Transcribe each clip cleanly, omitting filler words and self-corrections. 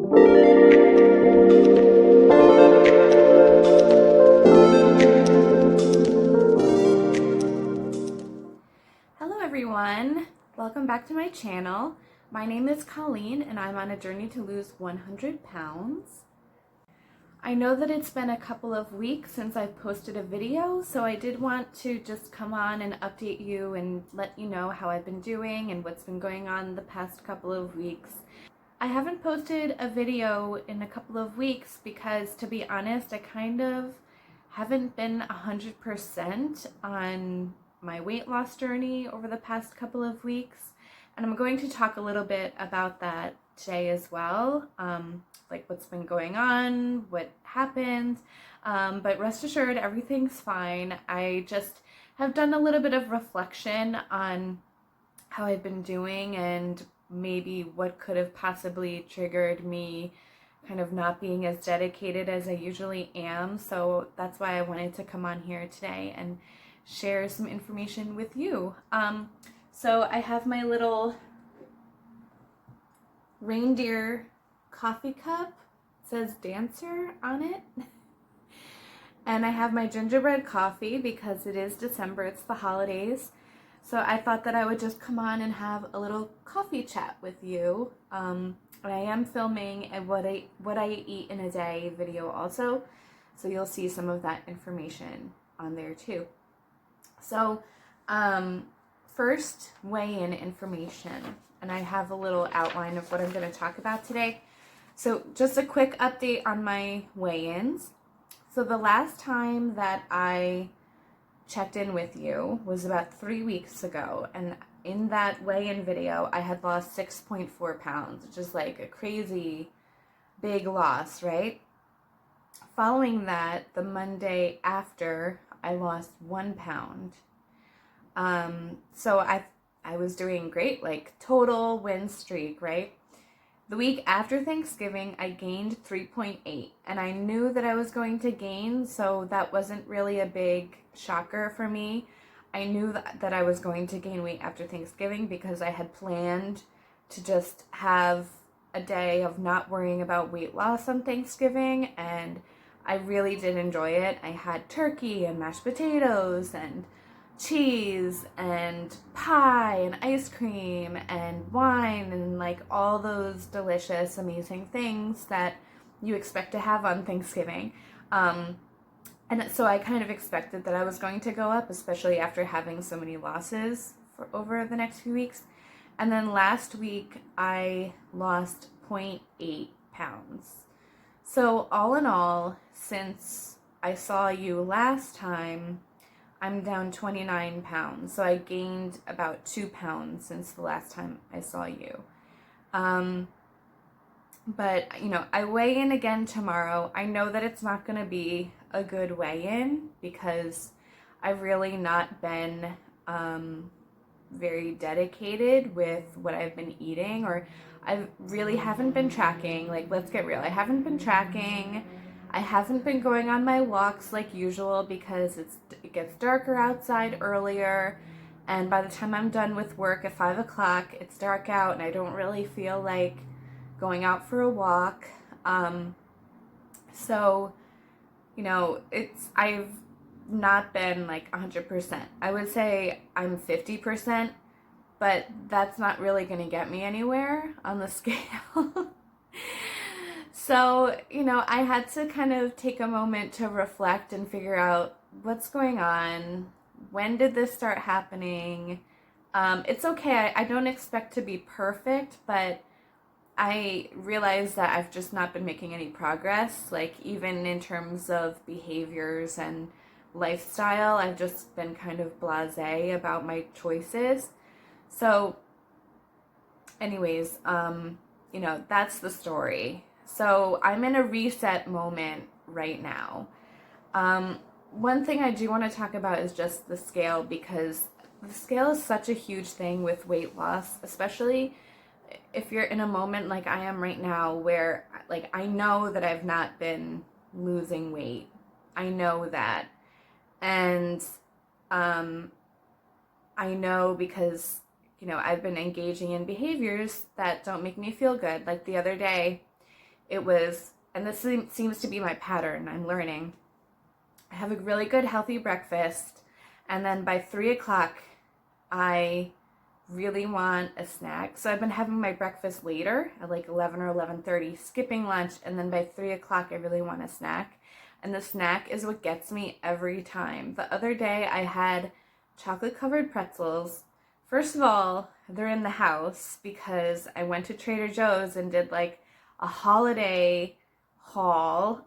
Hello everyone, welcome back to my channel. My name is Colleen and I'm on a journey to lose 100 pounds. I know that it's been a couple of weeks since I've posted a video, so I did want to just come on and update you and let you know how I've been doing and what's been going on the past couple of weeks. I haven't posted a video in a couple of weeks because, to be honest, I kind of haven't been 100% on my weight loss journey over the past couple of weeks, and I'm going to talk a little bit about that today as well, like what's been going on, what happened, but rest assured everything's fine. I just have done a little bit of reflection on how I've been doing and maybe what could have possibly triggered me kind of not being as dedicated as I usually am. So that's why I wanted to come on here today and share some information with you. So I have my little reindeer coffee cup. It says Dancer on it. And I have my gingerbread coffee because it is December, it's the holidays. So I thought that I would just come on and have a little coffee chat with you. I am filming a what I eat in a day video also, so you'll see some of that information on there too. So first, weigh-in information, and I have a little outline of what I'm going to talk about today. So just a quick update on my weigh-ins. So the last time that I checked in with you was about 3 weeks ago, and in that weigh-in video I had lost 6.4 pounds, which is like a crazy big loss, right? Following that, the Monday after, I lost 1 pound. So I was doing great, like total win streak, right? The week after Thanksgiving, I gained 3.8, and I knew that I was going to gain, so that wasn't really a big shocker for me. I knew that I was going to gain weight after Thanksgiving because I had planned to just have a day of not worrying about weight loss on Thanksgiving, and I really did enjoy it. I had turkey and mashed potatoes and cheese and pie and ice cream and wine and like all those delicious, amazing things that you expect to have on Thanksgiving. And so I kind of expected that I was going to go up, especially after having so many losses for over the next few weeks. And then last week I lost 0.8 pounds. So all in all, since I saw you last time, I'm down 29 pounds. So I gained about 2 pounds since the last time I saw you. But, I weigh in again tomorrow. I know that it's not going to be a good weigh-in because I've really not been very dedicated with what I've been eating, or I really haven't been tracking. Like, let's get real. I haven't been tracking. I haven't been going on my walks like usual because it gets darker outside earlier, and by the time I'm done with work at 5 o'clock, it's dark out and I don't really feel like going out for a walk. So, I've not been like 100%. I would say I'm 50%, but that's not really going to get me anywhere on the scale. So, I had to kind of take a moment to reflect and figure out what's going on. When did this start happening? It's okay. I don't expect to be perfect, but I realize that I've just not been making any progress, like even in terms of behaviors and lifestyle. I've just been kind of blasé about my choices. So anyways, that's the story. So I'm in a reset moment right now. One thing I do want to talk about is just the scale, because the scale is such a huge thing with weight loss, especially if you're in a moment like I am right now where like I know that I've not been losing weight. I know that. And I know because, I've been engaging in behaviors that don't make me feel good. Like the other day, it was, and this seems to be my pattern, I'm learning. I have a really good healthy breakfast, and then by 3 o'clock, I really want a snack. So I've been having my breakfast later at like 11 or 11:30, skipping lunch, and then by 3 o'clock, I really want a snack. And the snack is what gets me every time. The other day, I had chocolate-covered pretzels. First of all, they're in the house because I went to Trader Joe's and did like a holiday haul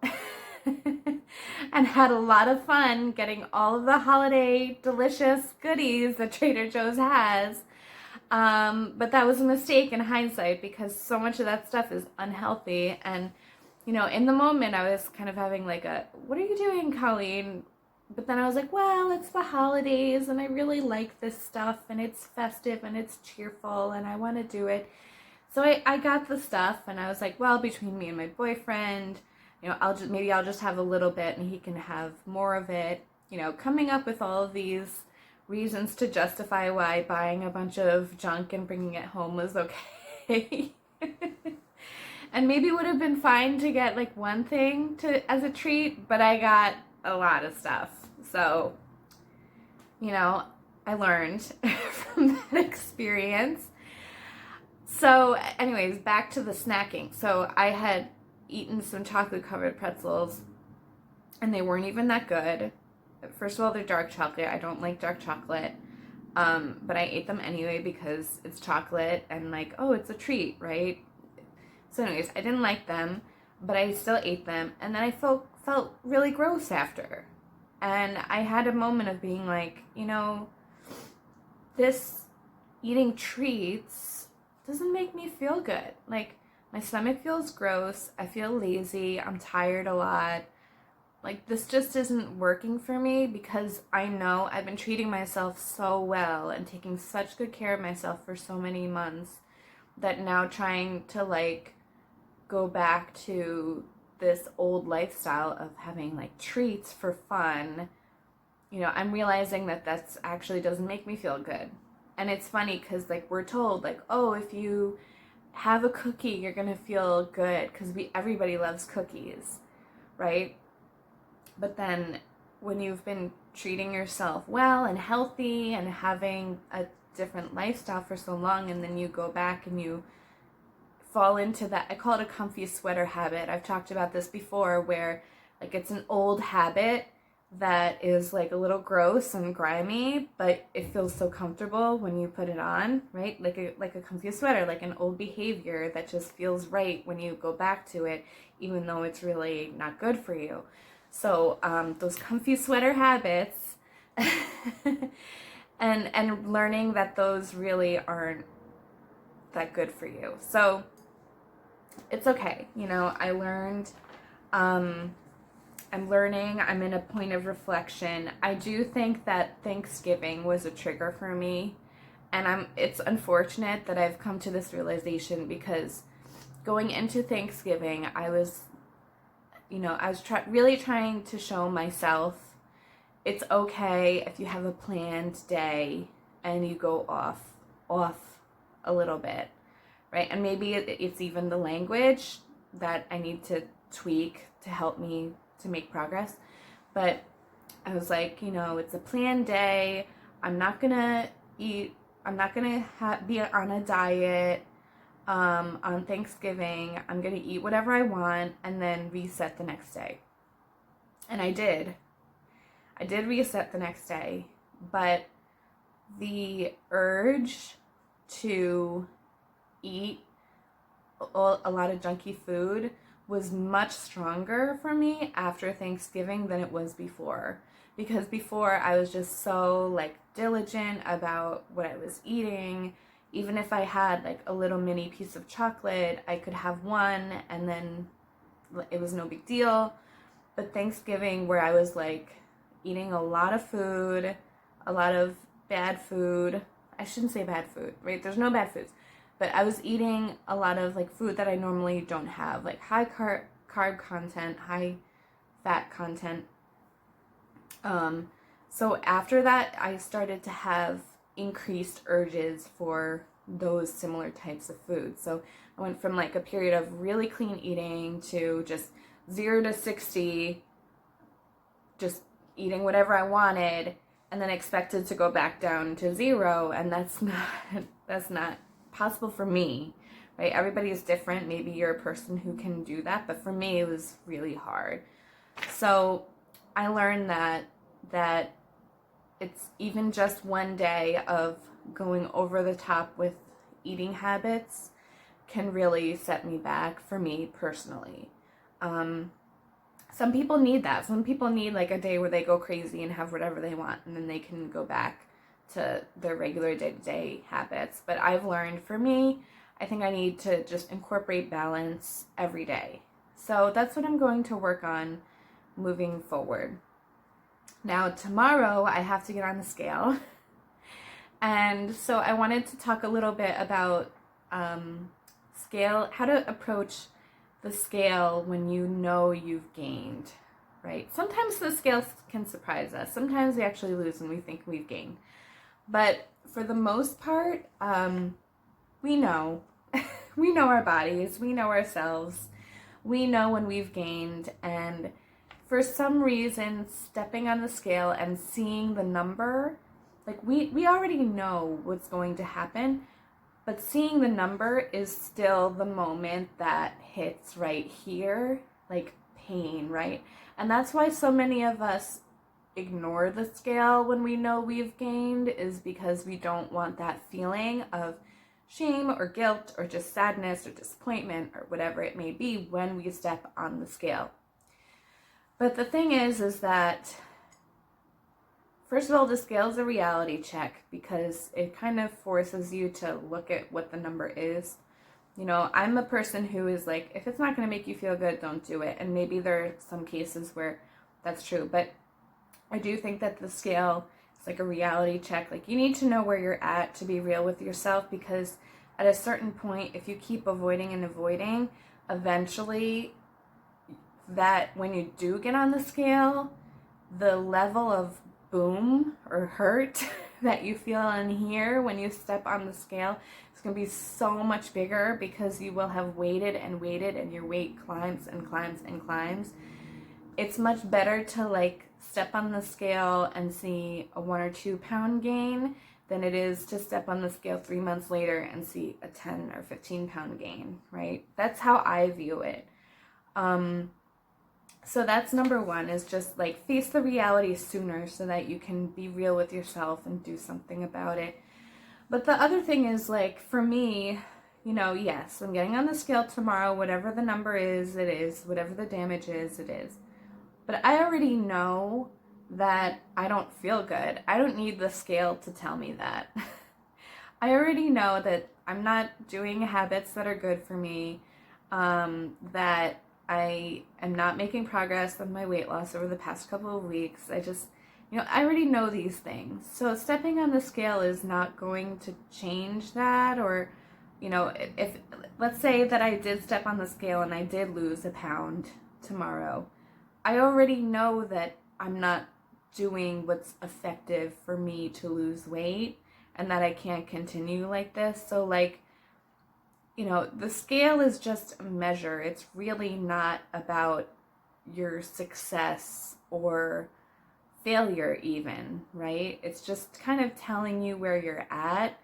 and had a lot of fun getting all of the holiday delicious goodies that Trader Joe's has. But that was a mistake in hindsight because so much of that stuff is unhealthy. And, you know, in the moment I was kind of having like a, what are you doing, Colleen? But then I was like, well, it's the holidays and I really like this stuff and it's festive and it's cheerful and I want to do it. So I got the stuff and I was like, well, between me and my boyfriend, you know, maybe I'll just have a little bit and he can have more of it. You know, coming up with all of these reasons to justify why buying a bunch of junk and bringing it home was okay. And maybe it would have been fine to get like one thing as a treat, but I got a lot of stuff. So, you know, I learned from that experience. So anyways, back to the snacking. So I had eaten some chocolate covered pretzels and they weren't even that good. First of all, they're dark chocolate. I don't like dark chocolate. But I ate them anyway because it's chocolate and like, oh, it's a treat, right? So anyways, I didn't like them, but I still ate them. And then I felt really gross after. And I had a moment of being like, you know, this eating treats doesn't make me feel good. Like, my stomach feels gross. I feel lazy. I'm tired a lot. Like, this just isn't working for me because I know I've been treating myself so well and taking such good care of myself for so many months that now trying to, like, go back to this old lifestyle of having, like, treats for fun, you know, I'm realizing that that's actually doesn't make me feel good. And it's funny because, like, we're told, like, oh, if you have a cookie, you're going to feel good because everybody loves cookies, right? But then when you've been treating yourself well and healthy and having a different lifestyle for so long, and then you go back and you fall into that, I call it a comfy sweater habit. I've talked about this before where like it's an old habit that is like a little gross and grimy, but it feels so comfortable when you put it on, right? Like a comfy sweater, like an old behavior that just feels right when you go back to it, even though it's really not good for you. So those comfy sweater habits and learning that those really aren't that good for you. So it's okay. You know, I learned, I'm learning, I'm in a point of reflection. I do think that Thanksgiving was a trigger for me. And it's unfortunate that I've come to this realization because going into Thanksgiving, I was really trying to show myself it's okay if you have a planned day and you go off a little bit, right? And maybe it's even the language that I need to tweak to help me to make progress. But I was like, you know, it's a planned day. I'm not gonna be on a diet. On Thanksgiving, I'm going to eat whatever I want and then reset the next day. And I did. I did reset the next day, but the urge to eat a lot of junky food was much stronger for me after Thanksgiving than it was before. Because before I was just so like diligent about what I was eating. Even if I had like a little mini piece of chocolate, I could have one and then it was no big deal. But Thanksgiving, where I was like eating a lot of food, a lot of bad food. I shouldn't say bad food, right? There's no bad foods. But I was eating a lot of like food that I normally don't have, like high carb content, high fat content. So after that, I started to have increased urges for those similar types of foods. So I went from like a period of really clean eating to just 0 to 60, just eating whatever I wanted, and then expected to go back down to 0, and that's not possible for me, right? Everybody is different. Maybe you're a person who can do that, but for me it was really hard. So I learned that it's even just one day of going over the top with eating habits can really set me back, for me personally. Some people need that. Some people need like a day where they go crazy and have whatever they want, and then they can go back to their regular day-to-day habits. But I've learned, for me, I think I need to just incorporate balance every day. So that's what I'm going to work on moving forward. Now, tomorrow I have to get on the scale. And so I wanted to talk a little bit about scale, how to approach the scale when you know you've gained, right? Sometimes the scale can surprise us. Sometimes we actually lose and we think we've gained. But for the most part, we know. We know our bodies. We know ourselves. We know when we've gained. And for some reason, stepping on the scale and seeing the number, like we already know what's going to happen. But seeing the number is still the moment that hits right here, like pain, right? And that's why so many of us ignore the scale when we know we've gained, is because we don't want that feeling of shame or guilt or just sadness or disappointment or whatever it may be when we step on the scale. But the thing is that first of all, the scale is a reality check because it kind of forces you to look at what the number is. You know, I'm a person who is like, if it's not going to make you feel good, don't do it. And maybe there are some cases where that's true. But I do think that the scale is like a reality check. Like, you need to know where you're at to be real with yourself, because at a certain point, if you keep avoiding and avoiding, eventually that when you do get on the scale, the level of boom or hurt that you feel in here when you step on the scale is going to be so much bigger, because you will have waited and waited and your weight climbs and climbs and climbs. It's much better to like step on the scale and see a 1 or 2 pound gain than it is to step on the scale 3 months later and see a 10 or 15 pound gain, right? That's how I view it. So that's number one, is just like face the reality sooner so that you can be real with yourself and do something about it. But the other thing is, like, for me, you know, yes, I'm getting on the scale tomorrow. Whatever the number is, it is. Whatever the damage is, it is. But I already know that I don't feel good. I don't need the scale to tell me that. I already know that I'm not doing habits that are good for me, that I am not making progress on my weight loss over the past couple of weeks. I already know these things. So stepping on the scale is not going to change that. Or, you know, if let's say that I did step on the scale and I did lose a pound tomorrow, I already know that I'm not doing what's effective for me to lose weight, and that I can't continue like this. So, like, you know, the scale is just a measure. It's really not about your success or failure even, right? It's just kind of telling you where you're at.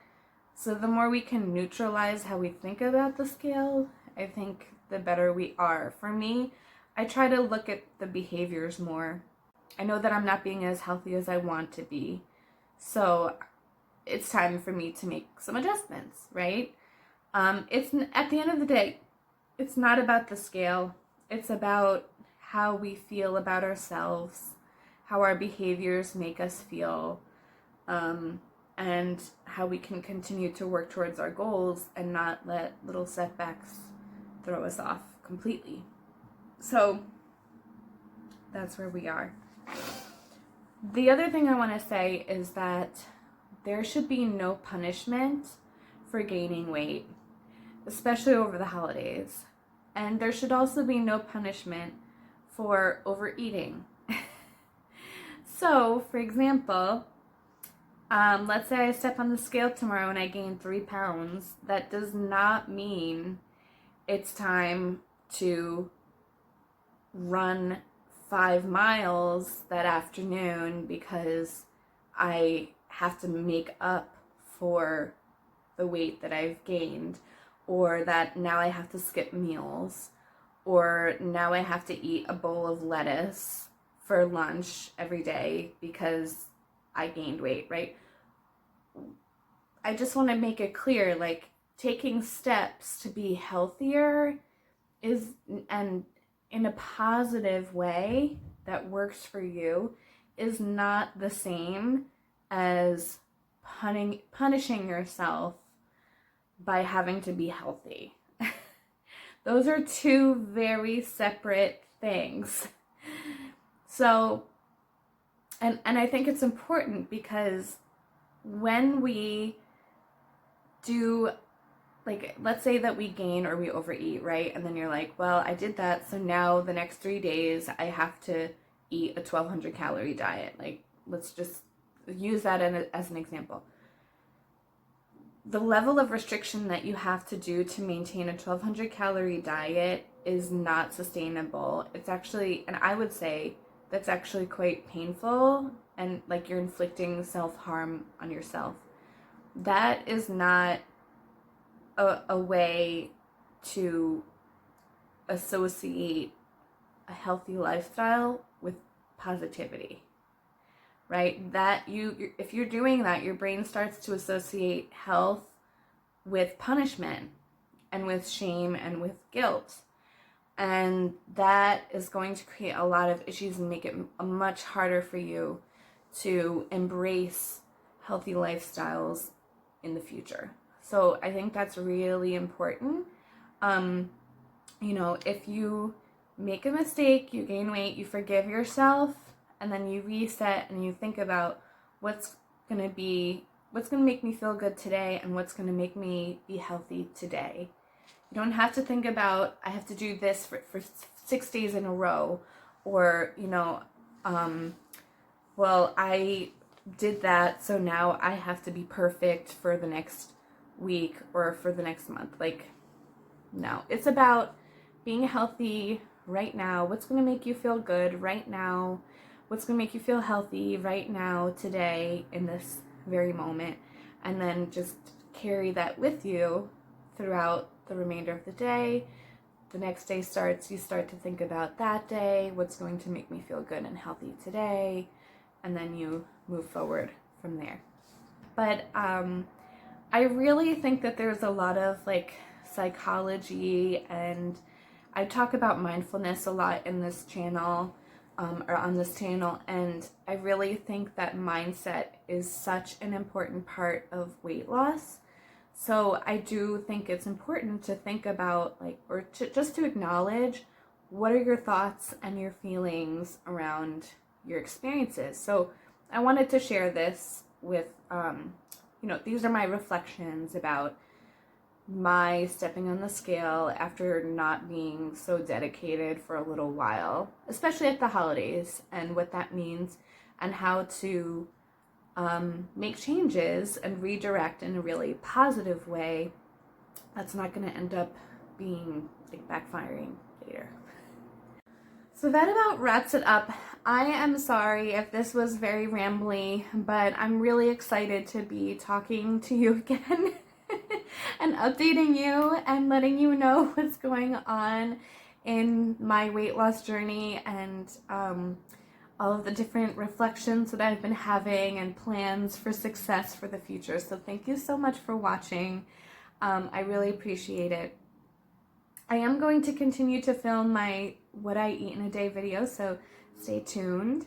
So the more we can neutralize how we think about the scale, I think the better we are. For me, I try to look at the behaviors more. I know that I'm not being as healthy as I want to be. So it's time for me to make some adjustments, right? It's at the end of the day, it's not about the scale. It's about how we feel about ourselves, how our behaviors make us feel, and how we can continue to work towards our goals and not let little setbacks throw us off completely. So that's where we are. The other thing I want to say is that there should be no punishment for gaining weight, especially over the holidays. And there should also be no punishment for overeating. So, for example, Let's say I step on the scale tomorrow and I gain 3 pounds. That does not mean it's time to run 5 miles that afternoon because I have to make up for the weight that I've gained, or that now I have to skip meals, or now I have to eat a bowl of lettuce for lunch every day because I gained weight, right? I just want to make it clear, like, taking steps to be healthier is, and in a positive way that works for you, is not the same as punishing yourself by having to be healthy. Those are two very separate things. So, and I think it's important because when we do, like, let's say that we gain or we overeat, right? And then you're like, well, I did that, so now the next 3 days I have to eat a 1,200 calorie diet. Like, let's just use that as an example. The level of restriction that you have to do to maintain a 1,200 calorie diet is not sustainable. It's actually, and I would say that's actually quite painful, and like you're inflicting self-harm on yourself. That is not a way to associate a healthy lifestyle with positivity, right? That if you're doing that, your brain starts to associate health with punishment and with shame and with guilt. And that is going to create a lot of issues and make it much harder for you to embrace healthy lifestyles in the future. So I think that's really important. If you make a mistake, you gain weight, you forgive yourself, and then you reset and you think about what's going to make me feel good today and what's going to make me be healthy today. You don't have to think about, I have to do this for 6 days in a row, or, well, I did that, so now I have to be perfect for the next week or for the next month. Like, no, it's about being healthy right now. What's going to make you feel good right now? What's going to make you feel healthy right now, today, in this very moment? And then just carry that with you throughout the remainder of the day. The next day starts, you start to think about that day, what's going to make me feel good and healthy today, and then you move forward from there. But I really think that there's a lot of like psychology, and I talk about mindfulness a lot in this channel, or on this channel, and I really think that mindset is such an important part of weight loss. So I do think it's important to think about, like, or just to acknowledge what are your thoughts and your feelings around your experiences. So I wanted to share this with, these are my reflections about my stepping on the scale after not being so dedicated for a little while, especially at the holidays, and what that means and how to make changes and redirect in a really positive way that's not going to end up being like backfiring later. So that about wraps it up. I am sorry if this was very rambly, but I'm really excited to be talking to you again and updating you and letting you know what's going on in my weight loss journey, and all of the different reflections that I've been having and plans for success for the future. So thank you so much for watching. I really appreciate it. I am going to continue to film my what I eat in a day video, so stay tuned.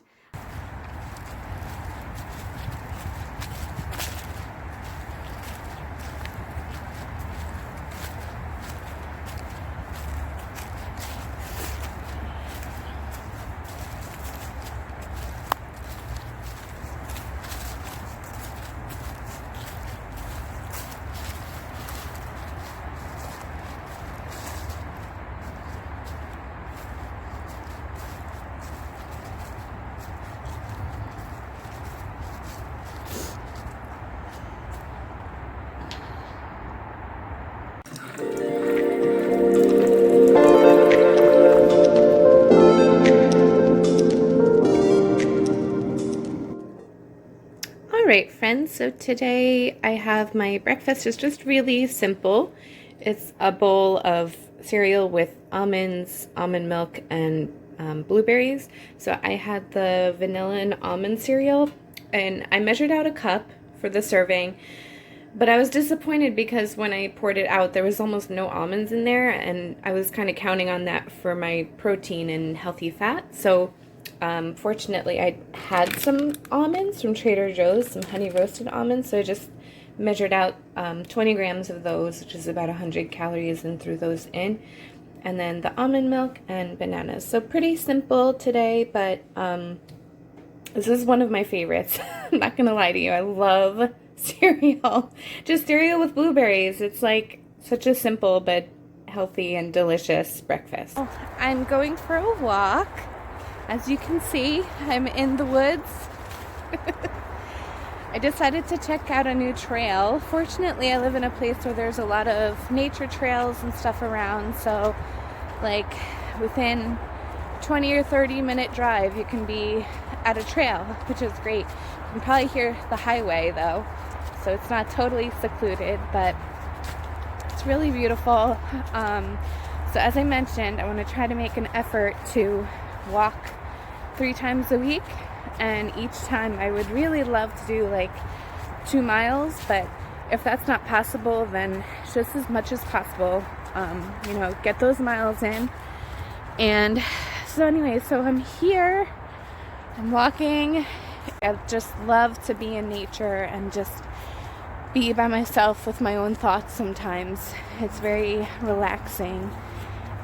Alright friends, so today I have my breakfast. It's just really simple. It's a bowl of cereal with almonds, almond milk, and blueberries. So I had the vanilla and almond cereal, and I measured out a cup for the serving, but I was disappointed because when I poured it out there was almost no almonds in there, and I was kind of counting on that for my protein and healthy fat. So fortunately, I had some almonds from Trader Joe's, some honey roasted almonds, so I just measured out 20 grams of those, which is about 100 calories, and threw those in. And then the almond milk and bananas. So pretty simple today, but this is one of my favorites. I'm not gonna lie to you, I love cereal. Just cereal with blueberries. It's like such a simple but healthy and delicious breakfast. I'm going for a walk. As you can see, I'm in the woods. I decided to check out a new trail. Fortunately, I live in a place where there's a lot of nature trails and stuff around, so like within 20 or 30 minute drive you can be at a trail, which is great. You can probably hear the highway though, so it's not totally secluded, but it's really beautiful. So as I mentioned, I want to try to make an effort to walk 3 times a week, and each time I would really love to do like 2 miles, but if that's not possible, then just as much as possible, you know, get those miles in. And so anyway, so I'm here, I'm walking. I just love to be in nature and just be by myself with my own thoughts sometimes. It's very relaxing.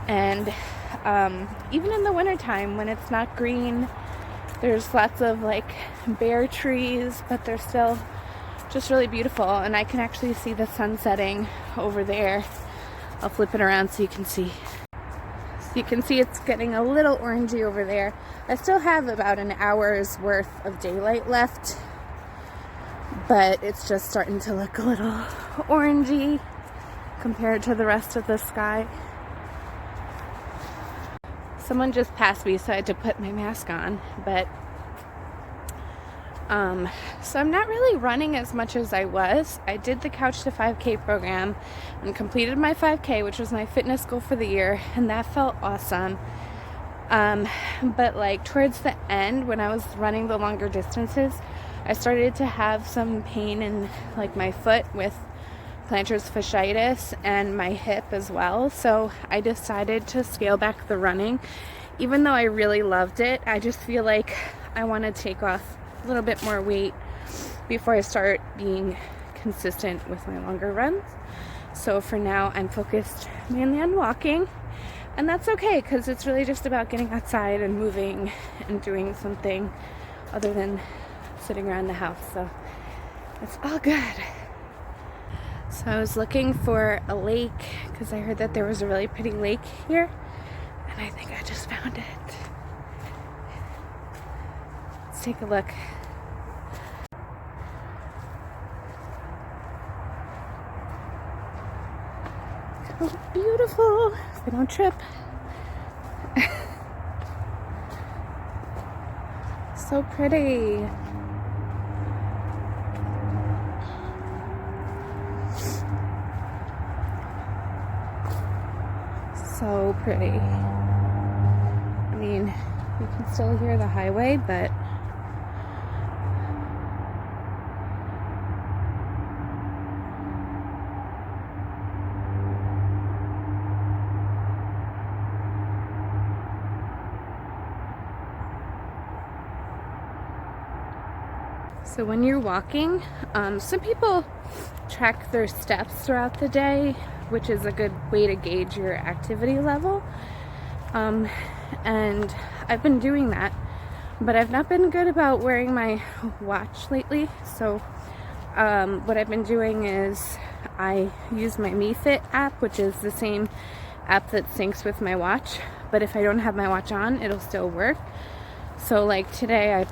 And even in the wintertime when it's not green, there's lots of like bare trees, but they're still just really beautiful, and I can actually see the sun setting over there. I'll flip it around so you can see. So you can see it's getting a little orangey over there. I still have about an hour's worth of daylight left, but it's just starting to look a little orangey compared to the rest of the sky. Someone just passed me, so I had to put my mask on, but so I'm not really running as much as I was. I did the Couch to 5K program and completed my 5K, which was my fitness goal for the year, and that felt awesome. But like towards the end, when I was running the longer distances, I started to have some pain in like my foot with plantar fasciitis and my hip as well, so I decided to scale back the running. Even though I really loved it, I just feel like I want to take off a little bit more weight before I start being consistent with my longer runs. So for now, I'm focused mainly on walking, and that's okay because it's really just about getting outside and moving and doing something other than sitting around the house, so it's all good. So I was looking for a lake because I heard that there was a really pretty lake here, and I think I just found it. Let's take a look. Oh, beautiful. If I don't trip. So pretty. So pretty. I mean, you can still hear the highway, but so when you're walking, some people track their steps throughout the day, which is a good way to gauge your activity level. And I've been doing that, but I've not been good about wearing my watch lately. So what I've been doing is I use my MeFit app, which is the same app that syncs with my watch, but if I don't have my watch on, it'll still work. So like today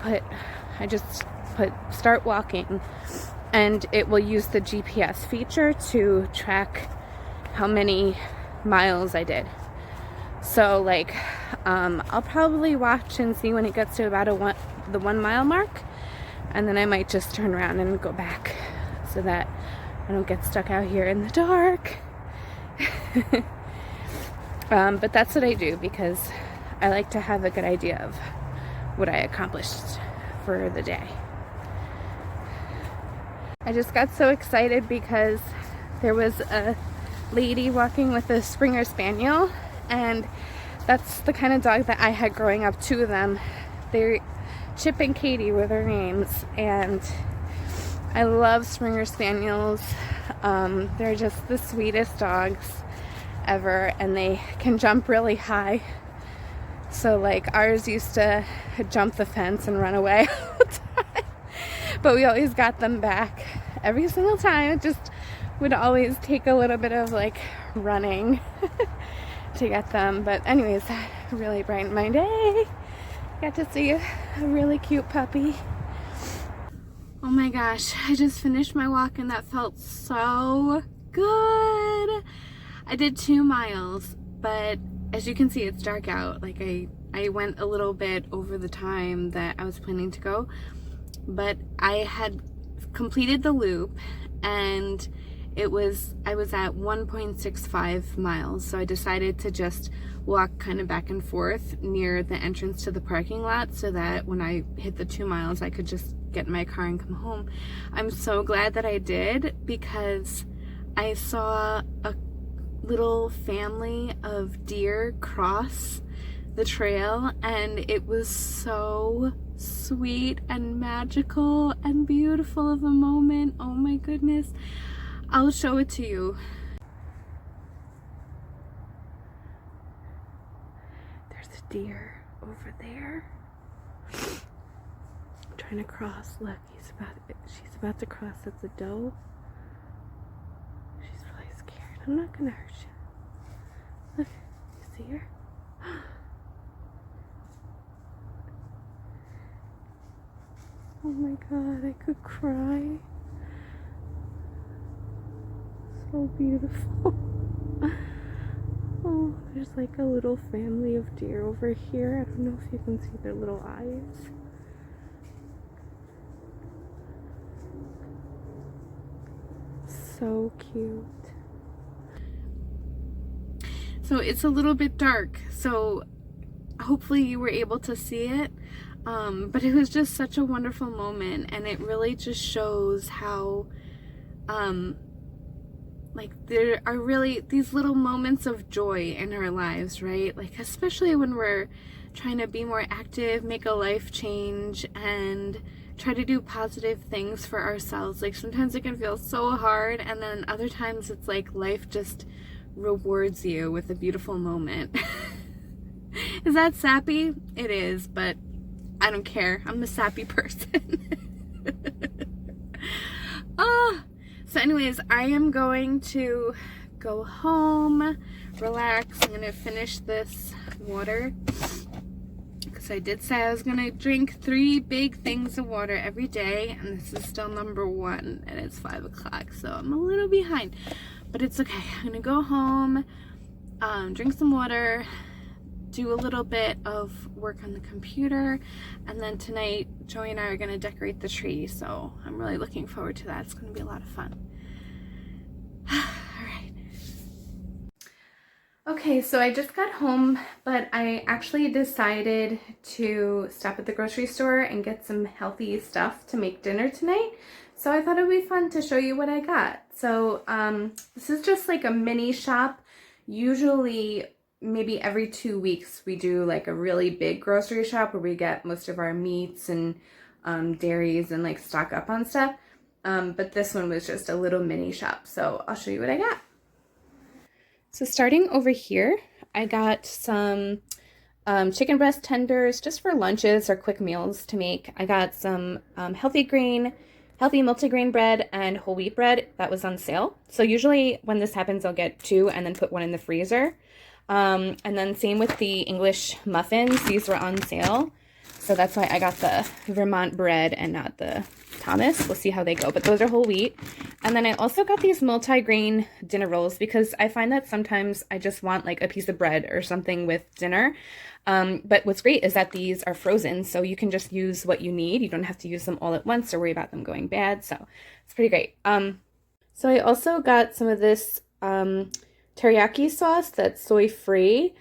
I just put start walking, and it will use the GPS feature to track how many miles I did. So like I'll probably watch and see when it gets to about the 1 mile mark, and then I might just turn around and go back so that I don't get stuck out here in the dark. But that's what I do because I like to have a good idea of what I accomplished for the day. I just got so excited because there was a lady walking with a Springer Spaniel, and that's the kind of dog that I had growing up, 2 of them. They're Chip and Katie were their names, and I love Springer Spaniels. They're just the sweetest dogs ever, and they can jump really high. So like ours used to jump the fence and run away all the time, but we always got them back every single time. It just would always take a little bit of like running to get them. But anyways, that really brightened my day. Got to see a really cute puppy. Oh my gosh, I just finished my walk and that felt so good. I did 2 miles, but as you can see, it's dark out. Like I went a little bit over the time that I was planning to go, but I had completed the loop, and I was at 1.65 miles, so I decided to just walk kind of back and forth near the entrance to the parking lot so that when I hit the 2 miles I could just get in my car and come home. I'm so glad that I did, because I saw a little family of deer cross the trail, and it was so sweet and magical and beautiful of a moment. Oh my goodness. I'll show it to you. There's a deer over there trying to cross. Look, she's about to cross. That's a doe. She's really scared. I'm not gonna hurt you. Look, you see her? Oh my god, I could cry. So beautiful. Oh, there's like a little family of deer over here. I don't know if you can see their little eyes. So cute. So it's a little bit dark, so hopefully you were able to see it. But it was just such a wonderful moment, and it really just shows how like there are really these little moments of joy in our lives, right? Like especially when we're trying to be more active, make a life change, and try to do positive things for ourselves. Like sometimes it can feel so hard, and then other times it's like life just rewards you with a beautiful moment. Is that sappy? It is, but I don't care. I'm a sappy person. So anyways, I am going to go home, relax. I'm going to finish this water, because I did say I was going to drink 3 big things of water every day, and this is still number 1, and it's 5 o'clock, so I'm a little behind, but it's okay. I'm going to go home, drink some water, do a little bit of work on the computer, and then tonight Joey and I are going to decorate the tree, so I'm really looking forward to that. It's going to be a lot of fun. Alright. Okay, so I just got home, but I actually decided to stop at the grocery store and get some healthy stuff to make dinner tonight. So I thought it would be fun to show you what I got. So this is just like a mini shop. Usually maybe every 2 weeks we do like a really big grocery shop where we get most of our meats and dairies and like stock up on stuff. But this one was just a little mini shop, so I'll show you what I got. So starting over here, I got some chicken breast tenders just for lunches or quick meals to make. I got some healthy multigrain bread and whole wheat bread that was on sale. So usually when this happens, I'll get 2 and then put 1 in the freezer. And then same with the English muffins. These were on sale. So that's why I got the Vermont bread and not the Thomas. We'll see how they go. But those are whole wheat. And then I also got these multi-grain dinner rolls because I find that sometimes I just want like a piece of bread or something with dinner. But what's great is that these are frozen, so you can just use what you need. You don't have to use them all at once or worry about them going bad. So it's pretty great. So I also got some of this teriyaki sauce that's soy free,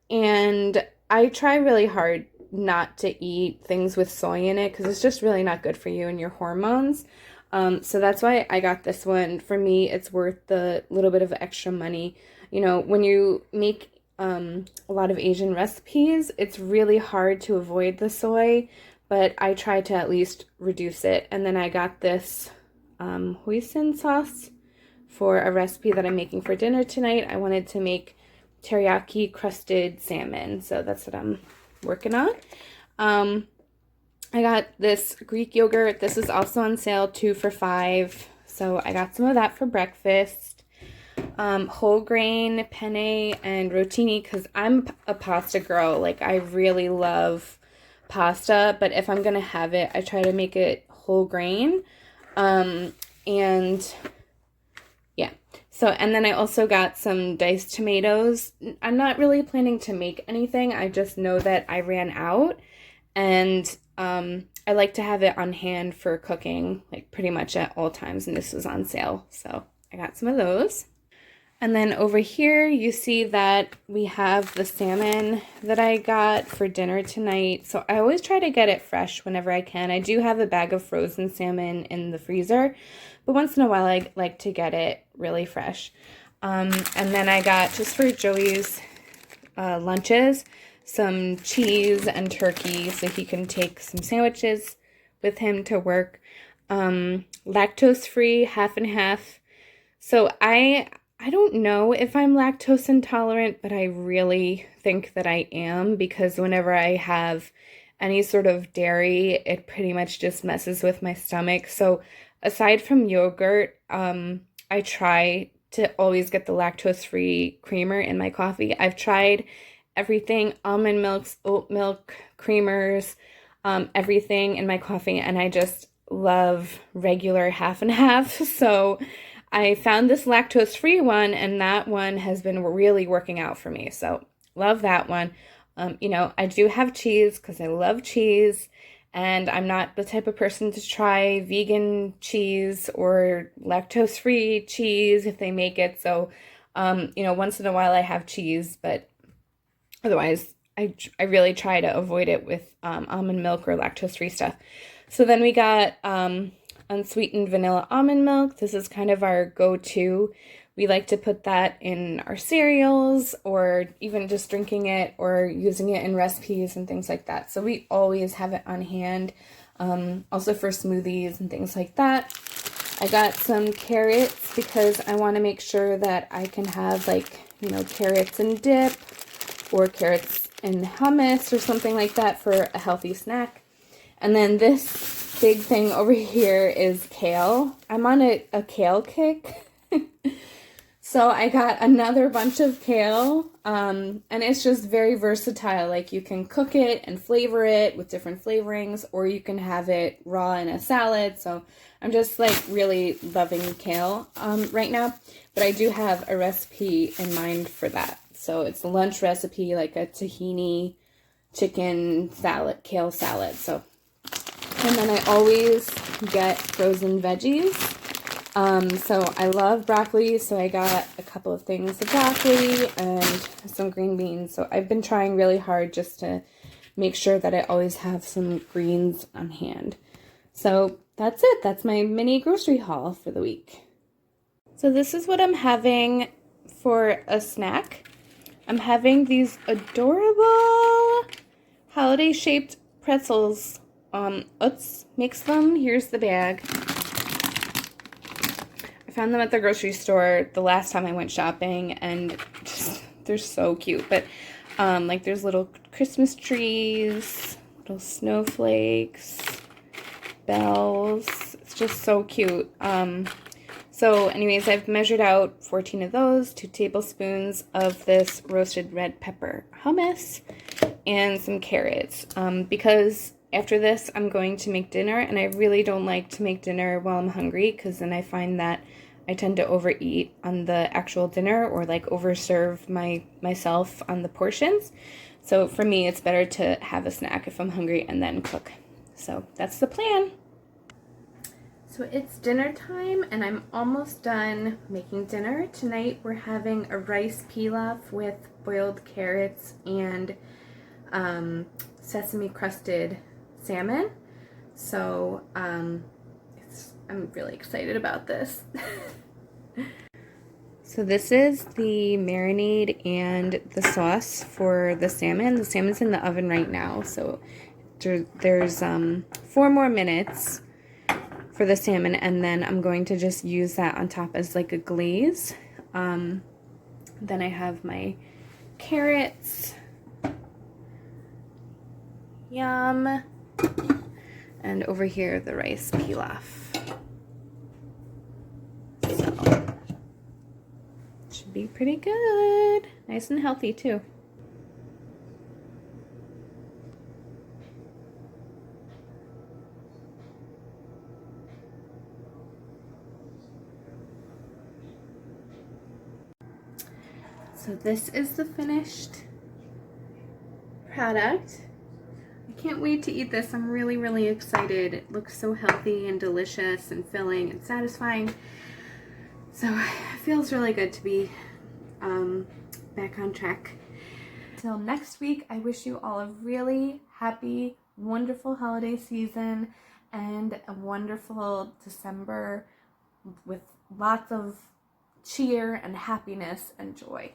and I try really hard not to eat things with soy in it because it's just really not good for you and your hormones. So that's why I got this one. For me, it's worth the little bit of extra money. You know, when you make a lot of Asian recipes, it's really hard to avoid the soy, but I try to at least reduce it. And then I got this hoisin sauce for a recipe that I'm making for dinner tonight. I wanted to make teriyaki crusted salmon, so that's what I'm working on. I got this Greek yogurt. This is also on sale, 2 for $5. So I got some of that for breakfast. Whole grain penne and rotini, because I'm a pasta girl. Like, I really love pasta, but if I'm gonna have it, I try to make it whole grain. And yeah, so, and then I also got some diced tomatoes. I'm not really planning to make anything. I just know that I ran out, and I like to have it on hand for cooking, like pretty much at all times, and this was on sale, so I got some of those. And then over here, you see that we have the salmon that I got for dinner tonight. So I always try to get it fresh whenever I can. I do have a bag of frozen salmon in the freezer, but once in a while I like to get it really fresh. And then I got, just for Joey's lunches, some cheese and turkey so he can take some sandwiches with him to work. Lactose-free, half and half. So I don't know if I'm lactose intolerant, but I really think that I am, because whenever I have any sort of dairy, it pretty much just messes with my stomach. So aside from yogurt, I try to always get the lactose-free creamer in my coffee. I've tried everything, almond milks, oat milk, creamers, everything in my coffee, and I just love regular half and half. So I found this lactose-free one, and that one has been really working out for me. So love that one. You know, I do have cheese because I love cheese, and I'm not the type of person to try vegan cheese or lactose-free cheese if they make it. So, you know, once in a while I have cheese, but otherwise I really try to avoid it with almond milk or lactose-free stuff. So then we got unsweetened vanilla almond milk. This is kind of our go-to. We like to put that in our cereals, or even just drinking it or using it in recipes and things like that. So we always have it on hand, also for smoothies and things like that. I got some carrots because I want to make sure that I can have, like, you know, carrots and dip or carrots and hummus or something like that for a healthy snack. And then this big thing over here is kale. I'm on a kale kick. So I got another bunch of kale, and it's just very versatile. Like, you can cook it and flavor it with different flavorings, or you can have it raw in a salad. So I'm just, like, really loving kale right now. But I do have a recipe in mind for that. So it's a lunch recipe, like a tahini chicken salad, kale salad. So, and then I always get frozen veggies. So I love broccoli, so I got a couple of things of broccoli and some green beans. So I've been trying really hard just to make sure that I always have some greens on hand. So that's it. That's my mini grocery haul for the week. So this is what I'm having for a snack. I'm having these adorable holiday-shaped pretzels. Utz makes them. Here's the bag. I found them at the grocery store the last time I went shopping, and just, they're so cute. But like, there's little Christmas trees, little snowflakes, bells. It's just so cute. So anyways, I've measured out 14 of those, 2 tablespoons of this roasted red pepper hummus, and some carrots. Because after this, I'm going to make dinner, and I really don't like to make dinner while I'm hungry, because then I find that I tend to overeat on the actual dinner, or like overserve myself on the portions. So for me, it's better to have a snack if I'm hungry and then cook. So that's the plan. So it's dinner time and I'm almost done making dinner. Tonight we're having a rice pilaf with boiled carrots and sesame crusted salmon. So I'm really excited about this. So this is the marinade and the sauce for the salmon. The salmon's in the oven right now, so there's 4 more minutes for the salmon, and then I'm going to just use that on top as like a glaze. Then I have my carrots, yum, and over here the rice pilaf. So should be pretty good, nice and healthy too. So this is the finished product. I can't wait to eat this. I'm really, really excited. It looks so healthy and delicious and filling and satisfying. So it feels really good to be back on track. Till next week, I wish you all a really happy, wonderful holiday season and a wonderful December with lots of cheer and happiness and joy.